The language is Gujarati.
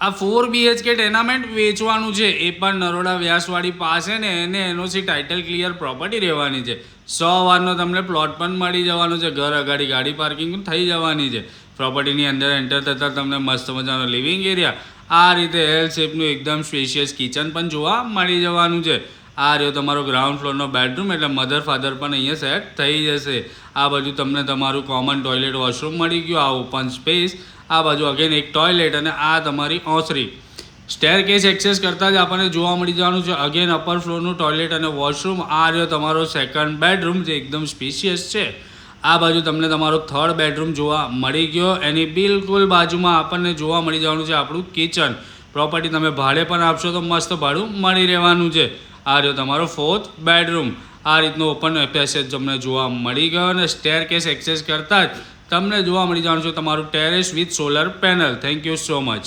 આ 4 BHK ટેનામેન્ટ વેચવાનું છે, એ પણ નરોડા વ્યાસવાડી પાસે ને એને એનઓસી ટાઇટલ ક્લિયર પ્રોપર્ટી રહેવાની છે. 100 વારનો તમને પ્લોટ પણ મળી જવાનો છે. ઘર અગાડી ગાડી પાર્કિંગ થઈ જવાની છે. પ્રોપર્ટીની અંદર એન્ટર થતાં તમને મસ્ત મજાનો લિવિંગ એરિયા, આ રીતે એલ શેપનું એકદમ સ્પેશિયસ કિચન પણ જોવા મળી જવાનું છે. આ રહ્યો તમારો ગ્રાઉન્ડ ફ્લોરનો બેડરૂમ, એટલે મધર ફાધર પણ અહીંયા સેટ થઈ જશે. આ બાજુ તમને તમારું કોમન ટોયલેટ વોશરૂમ મળી ગયું, આ ઓપન સ્પેસ. આ બાજુ અગેન એક ટોયલેટ અને આ તમારી ઓસરી. સ્ટેરકેસ એક્સેસ કરતાં જ આપણને જોવા મળી જવાનું છે અગેન અપર ફ્લોરનું ટોયલેટ અને વોશરૂમ. આ રહ્યો તમારો સેકન્ડ બેડરૂમ જે એકદમ સ્પેશિયસ છે. આ બાજુ તમને તમારો થર્ડ બેડરૂમ જોવા મળી ગયો. એની બિલકુલ બાજુમાં આપણને જોવા મળી જવાનું છે આપણું કિચન. પ્રોપર્ટી તમે ભાડે પણ આપશો તો મસ્ત ભાડું મળી રહેવાનું છે. આ રહ્યો તમારો ફોર્થ બેડરૂમ. આ રીતનો ઓપન પેસેજ તમને જોવા મળી ગયો અને સ્ટેરકેસ એક્સેસ કરતાં જ તમને જોવા મળી જવાનું છે તમારું terrace with solar panel. Thank you so much.